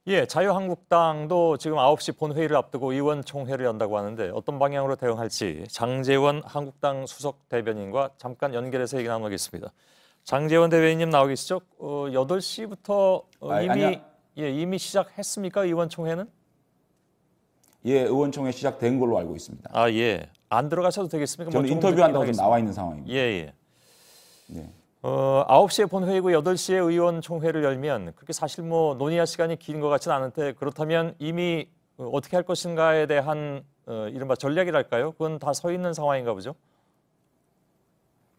예, 자유한국당도 지금 9시 본회의를 앞두고 의원총회를 연다고 하는데 어떤 방향으로 대응할지 장제원 한국당 수석 대변인과 잠깐 연결해서 얘기 나누겠습니다. 장제원 대변인님 나오 계시죠? 8시부터 이미 시작했습니까? 의원총회는? 예, 의원총회 시작된 걸로 알고 있습니다. 아, 예. 안 들어가셔도 되겠습니까? 저는 인터뷰한다고 지금 나와 있는 상황입니다. 예, 예. 네. 9시에 본회의고 8시에 의원총회를 열면 그렇게 사실 뭐 논의할 시간이 긴 것 같지는 않은데 그렇다면 이미 어떻게 할 것인가에 대한 이른바 전략이랄까요? 그건 다 서 있는 상황인가 보죠?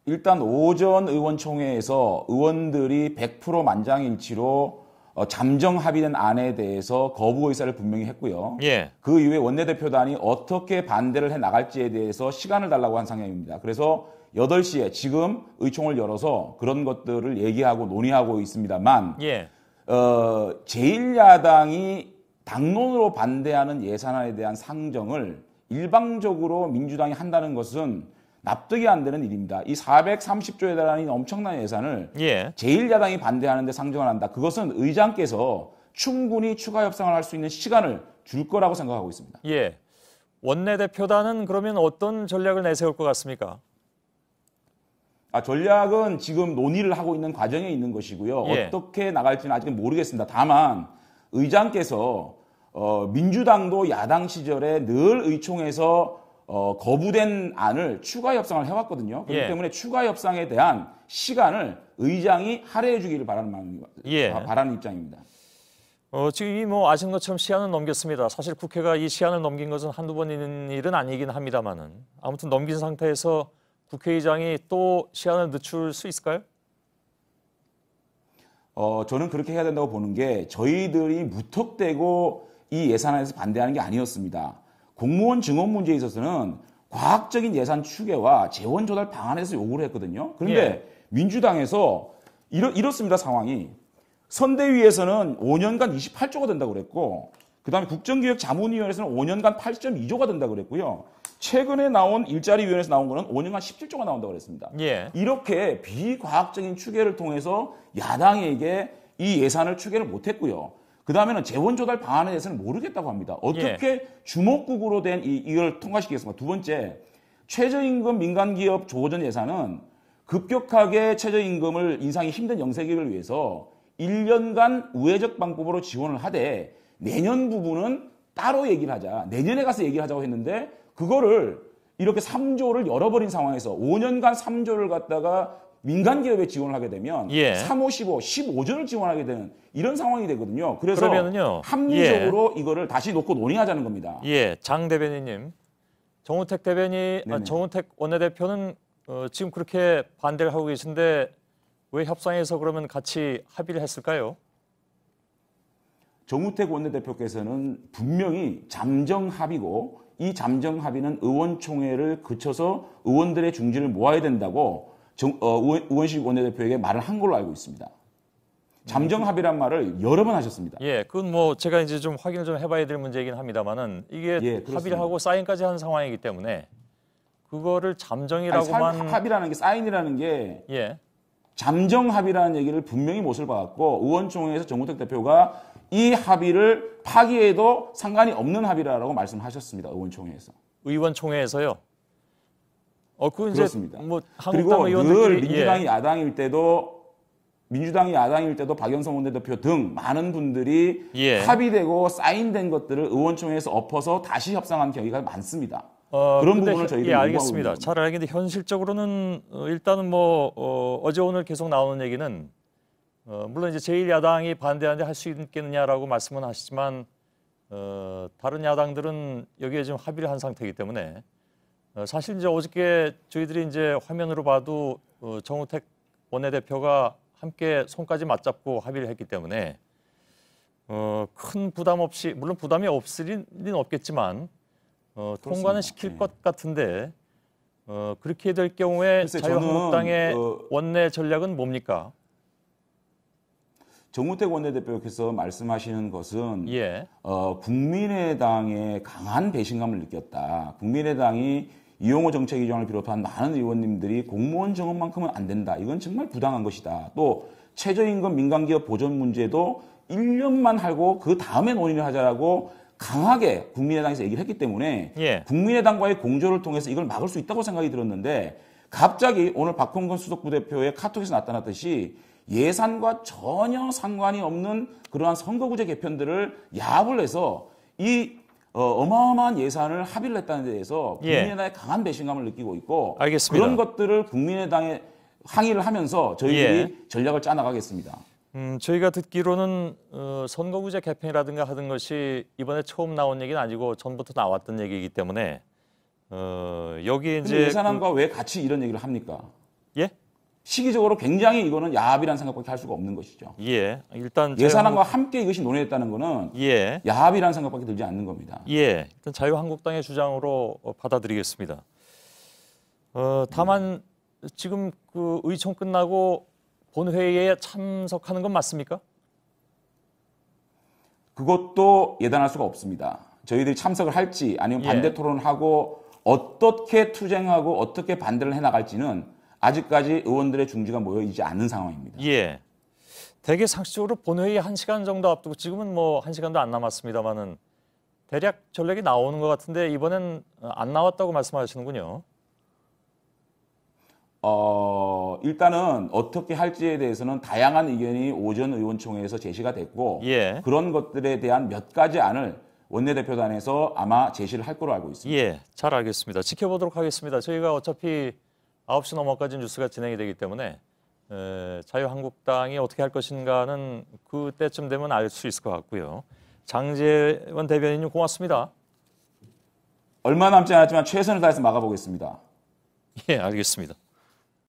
일단 오전 의원총회에서 의원들이 100% 만장일치로 잠정 합의된 안에 대해서 거부 의사를 분명히 했고요. 예. 그 이후에 원내대표단이 어떻게 반대를 해 나갈지에 대해서 시간을 달라고 한 상황입니다. 그래서 8시에 지금 의총을 열어서 그런 것들을 얘기하고 논의하고 있습니다만 예. 제1야당이 당론으로 반대하는 예산안에 대한 상정을 일방적으로 민주당이 한다는 것은 납득이 안 되는 일입니다. 이 430조에 달하는 엄청난 예산을 예. 제1야당이 반대하는데 상정을 한다. 그것은 의장께서 충분히 추가 협상을 할 수 있는 시간을 줄 거라고 생각하고 있습니다. 예. 원내대표단은 그러면 어떤 전략을 내세울 것 같습니까? 전략은 지금 논의를 하고 있는 과정에 있는 것이고요. 예. 어떻게 나갈지는 아직은 모르겠습니다. 다만 의장께서 민주당도 야당 시절에 늘 의총에서 거부된 안을 추가 협상을 해왔거든요. 그렇기 예. 때문에 추가 협상에 대한 시간을 의장이 할애해 주기를 바라는 입장입니다. 지금 이미 뭐 아시는 것처럼 시한은 넘겼습니다. 사실 국회가 이 시한을 넘긴 것은 한두 번 있는 일은 아니긴 합니다만은 아무튼 넘긴 상태에서 국회의장이 또 시한을 늦출 수 있을까요? 저는 그렇게 해야 된다고 보는 게 저희들이 무턱대고 이 예산안에서 반대하는 게 아니었습니다. 공무원 증원 문제에 있어서는 과학적인 예산 추계와 재원 조달 방안에서 요구를 했거든요. 그런데 예. 민주당에서 이렇습니다, 상황이. 선대위에서는 5년간 28조가 된다고 그랬고 그다음에 국정기획자문위원회에서는 5년간 8.2조가 된다고 그랬고요. 최근에 나온 일자리위원회에서 나온 거는 5년간 17조가 나온다고 그랬습니다. 예. 이렇게 비과학적인 추계를 통해서 야당에게 이 예산을 추계를 못했고요. 그 다음에는 재원 조달 방안에 대해서는 모르겠다고 합니다. 어떻게 주먹국으로 된 이걸 통과시키겠습니까? 두 번째, 최저임금 민간기업 조전 예산은 급격하게 최저임금을 인상이 힘든 영세기를 위해서 1년간 우회적 방법으로 지원을 하되 내년 부분은 따로 얘기를 하자. 내년에 가서 얘기를 하자고 했는데 그거를 이렇게 3조를 열어버린 상황에서 5년간 3조를 갖다가 민간기업에 지원을 하게 되면 3, 5, 15, 15조를 지원하게 되는 이런 상황이 되거든요. 그래서 그러면은요. 합리적으로 이거를 다시 놓고 논의하자는 겁니다. 예, 장 대변인님, 정우택 정우택 원내대표는 지금 그렇게 반대를 하고 계신데 왜 협상에서 그러면 같이 합의를 했을까요? 정우택 원내대표께서는 분명히 잠정 합의고 이 잠정 합의는 의원총회를 거쳐서 의원들의 중지를 모아야 된다고 우원식 원내대표에게 말을 한 걸로 알고 있습니다. 잠정 합의란 말을 여러 번 하셨습니다. 예, 그건 뭐 제가 이제 좀 확인을 좀 해봐야 될 문제이긴 합니다만은 이게 합의를 하고 사인까지 한 상황이기 때문에 그거를 잠정이라고만 합의라는 게 사인이라는 게 잠정 합의라는 얘기를 분명히 못을 박았고 의원총회에서 정우택 대표가 이 합의를 파기해도 상관이 없는 합의라고 말씀하셨습니다. 의원총회에서요. 그 그렇습니다. 뭐 그리고 늘 민주당이 야당일 때도 박영선 원내대표 등 많은 분들이 합의되고 사인된 것들을 의원총회에서 엎어서 다시 협상한 경우가 많습니다. 그런 부분을 저희들이 알겠습니다. 잘 알겠는데 현실적으로는 일단은 뭐 어제 오늘 계속 나오는 얘기는 물론 이제 제1야당이 반대하는데 할 수 있겠느냐라고 말씀은 하시지만 다른 야당들은 여기에 지금 합의를 한 상태이기 때문에 사실 이제 어저께 저희들이 이제 화면으로 봐도 정우택 원내대표가 함께 손까지 맞잡고 합의를 했기 때문에 큰 부담 없이 물론 부담이 없을 리는 없겠지만 통과는 시킬 것 같은데 그렇게 될 경우에 자유한국당의 원내 전략은 뭡니까? 정우택 원내대표께서 말씀하시는 것은 국민의당의 강한 배신감을 느꼈다. 국민의당이 이용호 정책위원장을 비롯한 많은 의원님들이 공무원 정원만큼은 안 된다. 이건 정말 부당한 것이다. 또 최저임금 민간기업 보전 문제도 1년만 하고 그 다음에 논의를 하자라고 강하게 국민의당에서 얘기를 했기 때문에 예. 국민의당과의 공조를 통해서 이걸 막을 수 있다고 생각이 들었는데 갑자기 오늘 박홍근 수석 부대표의 카톡에서 나타났듯이 예산과 전혀 상관이 없는 그러한 선거구제 개편들을 야합을 해서 이 어마어마한 예산을 합의를 했다는 데 대해서 예. 국민의당의 강한 배신감을 느끼고 있고 알겠습니다. 그런 것들을 국민의당에 항의를 하면서 저희들이 전략을 짜나가겠습니다. 저희가 듣기로는 선거구제 개편이라든가 하던 것이 이번에 처음 나온 얘기는 아니고 전부터 나왔던 얘기이기 때문에 여기 근데 이제 예산안과 왜 같이 이런 얘기를 합니까? 예? 시기적으로 굉장히 이거는 야합이라는 생각밖에 할 수가 없는 것이죠. 예. 일단 예산안과 함께 이것이 논의됐다는 거는 예. 야합이라는 생각밖에 들지 않는 겁니다. 예. 일단 자유한국당의 주장으로 받아들이겠습니다. 다만 지금 그 의총 끝나고 본회의에 참석하는 건 맞습니까? 그것도 예단할 수가 없습니다. 저희들이 참석을 할지 아니면 예. 반대 토론을 하고 어떻게 투쟁하고 어떻게 반대를 해나갈지는 아직까지 의원들의 중지가 모여있지 않은 상황입니다. 예. 대개 상식적으로 본회의 1시간 정도 앞두고 지금은 뭐 1시간도 안 남았습니다만은 대략 전략이 나오는 것 같은데 이번엔 안 나왔다고 말씀하시는군요. 일단은 어떻게 할지에 대해서는 다양한 의견이 오전 의원총회에서 제시가 됐고 예. 그런 것들에 대한 몇 가지 안을 원내대표단에서 아마 제시를 할 거로 알고 있습니다. 예, 잘 알겠습니다. 지켜보도록 하겠습니다. 저희가 어차피 9시 넘어까지 뉴스가 진행이 되기 때문에 자유한국당이 어떻게 할 것인가는 그때쯤 되면 알 수 있을 것 같고요. 장제원 대변인님 고맙습니다. 얼마 남지 않았지만 최선을 다해서 막아보겠습니다. 예, 알겠습니다.